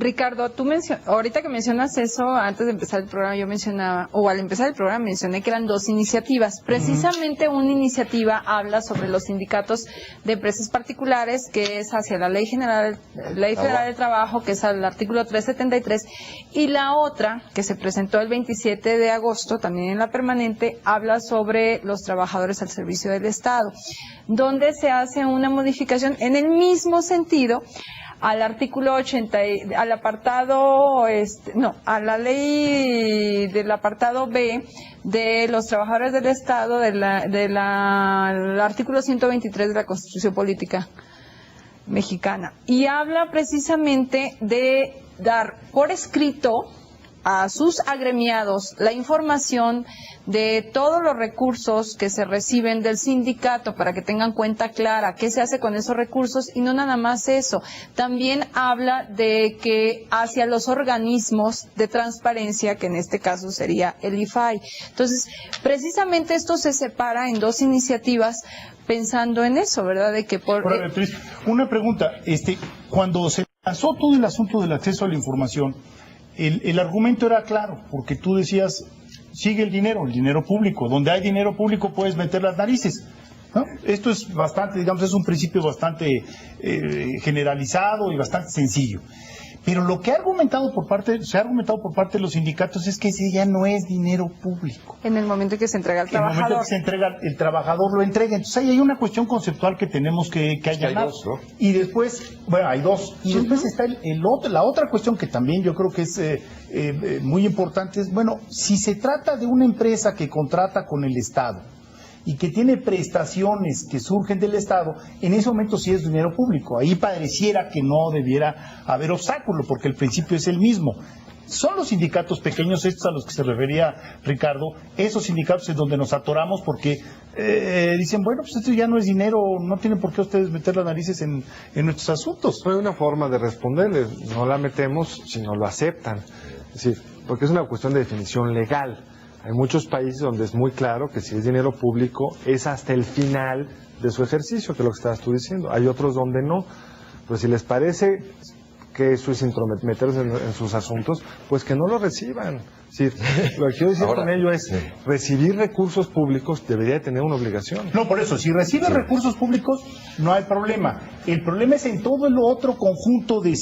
Ricardo, ahorita que mencionas eso, antes de empezar el programa yo mencionaba, o al empezar el programa mencioné que eran dos iniciativas. Precisamente una iniciativa habla sobre los sindicatos de empresas particulares, que es hacia la Ley Federal del Trabajo, que es al artículo 373, y la otra, que se presentó el 27 de agosto, también en la permanente, habla sobre los trabajadores al servicio del Estado, donde se hace una modificación en el mismo sentido al artículo 80, al apartado, a la ley del apartado B de los trabajadores del Estado, del artículo 123 de la Constitución Política Mexicana. Y habla precisamente de dar por escrito a sus agremiados la información de todos los recursos que se reciben del sindicato para que tengan cuenta clara qué se hace con esos recursos, y no nada más eso, también habla de que hacia los organismos de transparencia, que en este caso sería el IFAI. Entonces, precisamente esto se separa en dos iniciativas pensando en eso, ¿verdad? De que una pregunta, cuando se pasó todo el asunto del acceso a la información, el argumento era claro, porque tú decías, sigue el dinero público, donde hay dinero público puedes meter las narices, ¿no? Esto es bastante, digamos, es un principio bastante generalizado y bastante sencillo. Pero lo que se ha argumentado por parte de los sindicatos es que ese ya no es dinero público. En el momento que se entrega al trabajador. En el momento que se entrega, el trabajador lo entrega. Entonces ahí hay una cuestión conceptual que tenemos que allanar. Hay dos, ¿no? Y después, hay dos. Y después está la otra cuestión que también yo creo que es muy importante, es, si se trata de una empresa que contrata con el Estado y que tiene prestaciones que surgen del Estado, en ese momento sí es dinero público. Ahí pareciera que no debiera haber obstáculo, porque el principio es el mismo. Son los sindicatos pequeños, estos a los que se refería Ricardo, esos sindicatos en donde nos atoramos porque dicen, pues esto ya no es dinero, no tienen por qué ustedes meter las narices en nuestros asuntos. No hay una forma de responderles, no la metemos si no lo aceptan. Es decir, porque es una cuestión de definición legal. Hay muchos países donde es muy claro que si es dinero público es hasta el final de su ejercicio, que es lo que estabas tú diciendo. Hay otros donde no. Pero si les parece que eso es intrometerse en sus asuntos, pues que no lo reciban. Sí, lo que quiero decir con ello es, recibir recursos públicos debería de tener una obligación. No, por eso, si reciben recursos públicos, no hay problema. El problema es en todo el otro conjunto de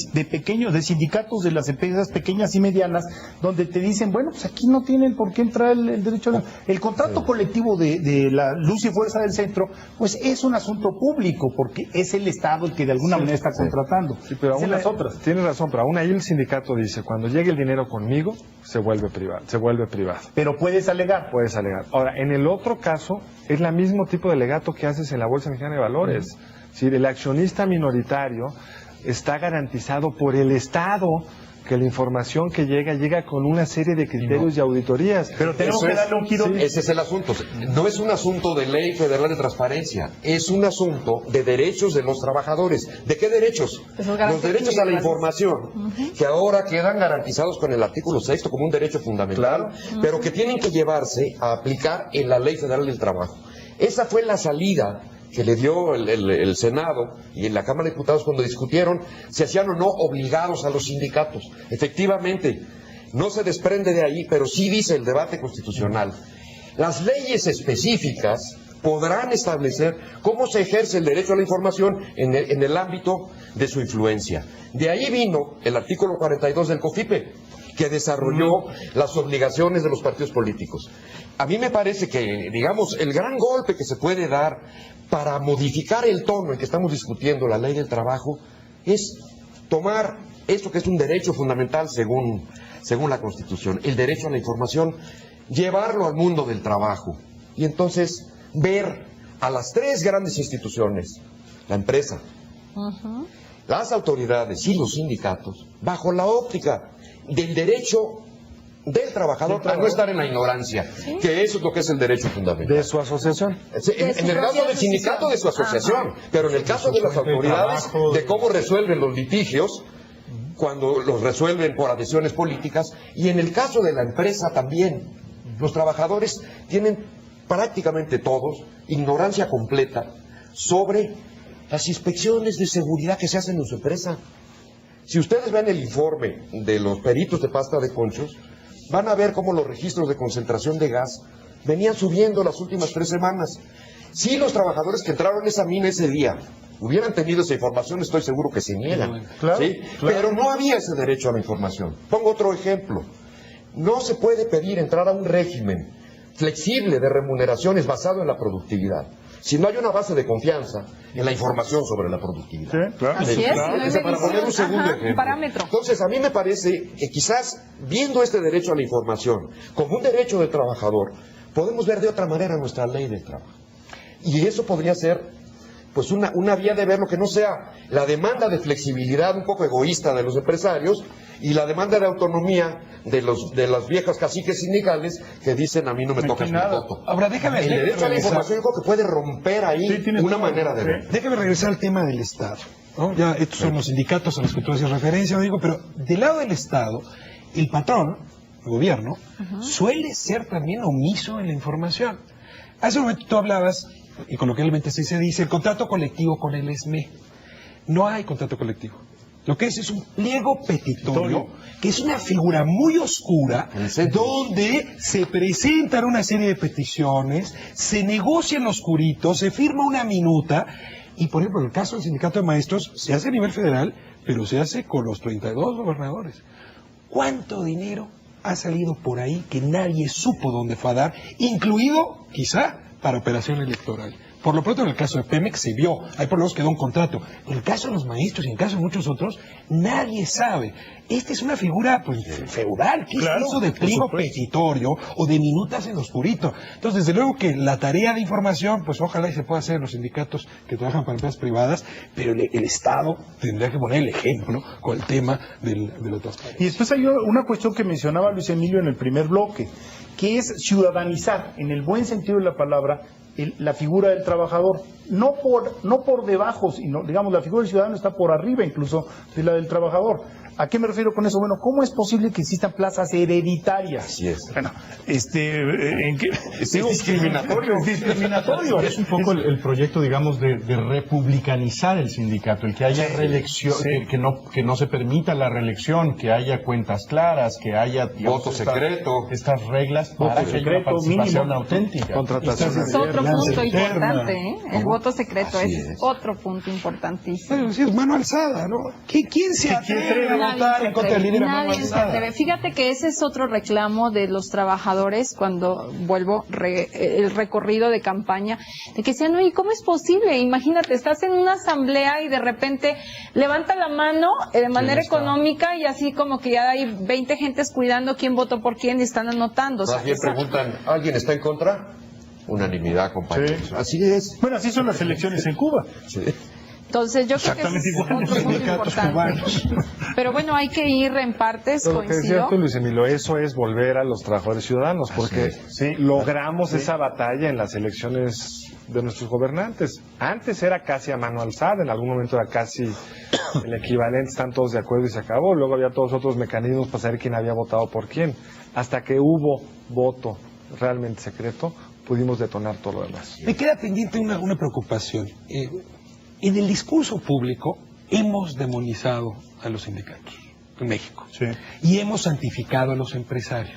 sindicatos de las empresas pequeñas y medianas, donde te dicen, pues aquí no tienen por qué entrar el derecho a el contrato colectivo de la Luz y Fuerza del Centro, pues es un asunto público, porque es el Estado el que de alguna manera está contratando. Sí, pero aún las otras. Tienes razón, pero aún ahí el sindicato dice, cuando llegue el dinero conmigo, se vuelve privado. Pero puedes alegar. Puedes alegar. Ahora, en el otro caso, es el mismo tipo de alegato que haces en la Bolsa Mexicana de Valores. Si el accionista minoritario está garantizado por el Estado, que la información que llega con una serie de criterios y auditorías. Pero tenemos que darle un giro. Sí. Ese es el asunto. No es un asunto de ley federal de transparencia, es un asunto de derechos de los trabajadores. ¿De qué derechos? Los derechos a la información, que ahora quedan garantizados con el artículo 6 como un derecho fundamental, pero que tienen que llevarse a aplicar en la Ley Federal del Trabajo. Esa fue la salida que le dio el Senado y en la Cámara de Diputados cuando discutieron si hacían o no obligados a los sindicatos. Efectivamente, no se desprende de ahí, pero sí dice el debate constitucional. Las leyes específicas podrán establecer cómo se ejerce el derecho a la información en el ámbito de su influencia. De ahí vino el artículo 42 del COFIPE, que desarrolló las obligaciones de los partidos políticos. A mí me parece que, digamos, el gran golpe que se puede dar para modificar el tono en que estamos discutiendo la ley del trabajo es tomar esto que es un derecho fundamental según la Constitución, el derecho a la información, llevarlo al mundo del trabajo y entonces ver a las tres grandes instituciones, la empresa, las autoridades y los sindicatos, bajo la óptica del derecho del trabajador a no estar en la ignorancia, que eso es lo que es el derecho fundamental. De su asociación. En el caso del sindicato, de su asociación, pero en el caso de las autoridades, de cómo resuelven los litigios, cuando los resuelven por adhesiones políticas, y en el caso de la empresa también. Los trabajadores tienen prácticamente todos ignorancia completa sobre las inspecciones de seguridad que se hacen en su empresa. Si ustedes ven el informe de los peritos de pasta de conchos, van a ver cómo los registros de concentración de gas venían subiendo las últimas 3 semanas. Si los trabajadores que entraron a esa mina ese día hubieran tenido esa información, estoy seguro que se niegan. Claro, ¿sí? claro. Pero no había ese derecho a la información. Pongo otro ejemplo. No se puede pedir entrar a un régimen flexible de remuneraciones basado en la productividad si no hay una base de confianza en la información sobre la productividad. Sí, claro. Así es, Claro, no hay ese para poner un segundo Ajá, ejemplo. un parámetro. Entonces, a mí me parece que quizás viendo este derecho a la información como un derecho del trabajador, podemos ver de otra manera nuestra ley del trabajo. Y eso podría ser pues una vía de verlo que no sea la demanda de flexibilidad un poco egoísta de los empresarios y la demanda de autonomía de las viejas caciques sindicales que dicen a mí no me tocas mi voto. Ahora déjame El derecho a la información yo creo que puede romper ahí una manera de ver. Déjame regresar al tema del Estado, ¿no? Ya estos son los sindicatos a los que tú haces referencia, digo, pero del lado del Estado, el patrón, el gobierno, suele ser también omiso en la información. Hace un momento tú hablabas, y coloquialmente así se dice, el contrato colectivo con el ESME. No hay contrato colectivo. Lo que es un pliego petitorio, que es una figura muy oscura, donde se presentan una serie de peticiones, se negocian los oscuritos, se firma una minuta, y por ejemplo, en el caso del sindicato de maestros, se hace a nivel federal, pero se hace con los 32 gobernadores. ¿Cuánto dinero ha salido por ahí que nadie supo dónde fue a dar, incluido, quizá, para operación electoral? Por lo pronto, en el caso de Pemex se vio, ahí por lo menos quedó un contrato. En el caso de los maestros y en el caso de muchos otros, nadie sabe. Esta es una figura pues, feudal. ¿Qué es eso de pliego petitorio o de minutas en lo oscurito? Entonces, desde luego que la tarea de información, pues ojalá y se pueda hacer en los sindicatos que trabajan para empresas privadas, pero el Estado tendría que poner el ejemplo con el tema de la transparencia. Y después hay una cuestión que mencionaba Luis Emilio en el primer bloque, que es ciudadanizar, en el buen sentido de la palabra, la figura del trabajador, no por debajo, sino, digamos, la figura del ciudadano está por arriba incluso de la del trabajador. ¿A qué me refiero con eso? Bueno, ¿cómo es posible que existan plazas hereditarias? Así es. Bueno, Es discriminatorio. Es discriminatorio. Es un poco el proyecto, digamos, de republicanizar el sindicato, el que haya reelección, que no se permita la reelección, que haya cuentas claras, que haya Voto secreto. estas reglas para que haya una participación auténtica. Contratación Es otro punto interna. importante, ¿eh? El voto secreto Así es es. otro punto importantísimo. Bueno, sí, es mano alzada, ¿no? ¿Quién se atreve a votar en contra del líder a mano Nadie se alzada? atreve. Fíjate que ese es otro reclamo de los trabajadores cuando vuelvo el recorrido de campaña, de que decían, oye, ¿cómo es posible? Imagínate, estás en una asamblea y de repente levanta la mano de manera económica y así como que ya hay 20 gentes cuidando quién votó por quién y están anotando. O sea, Más bien preguntan, ¿alguien está en contra? Unanimidad, compañeros. Sí. Así es. Bueno, así son las elecciones en Cuba. Sí. entonces yo creo que Exactamente es igual. otro punto Sindicatos importante. cubanos. Pero bueno, hay que ir en partes, Lo que decía coincido. tú, Luis Emilio, eso es volver a los trabajadores ciudadanos, porque logramos esa batalla en las elecciones de nuestros gobernantes. Antes era casi a mano alzada, en algún momento era casi el equivalente, están todos de acuerdo y se acabó. Luego había todos otros mecanismos para saber quién había votado por quién. Hasta que hubo voto realmente secreto, pudimos detonar todo lo demás. Me queda pendiente una preocupación. En el discurso público hemos demonizado a los sindicatos en México y hemos santificado a los empresarios.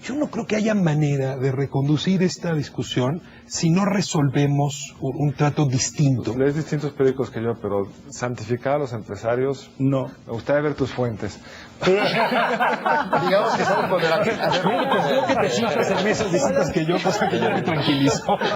Yo no creo que haya manera de reconducir esta discusión si no resolvemos un trato distinto. Lees distintos periódicos que yo, pero santificar a los empresarios, No. me gustaría ver tus fuentes. Digamos que estamos con el Creo que te cifras en mesas distintas que yo, cosa que ya me tranquilizó.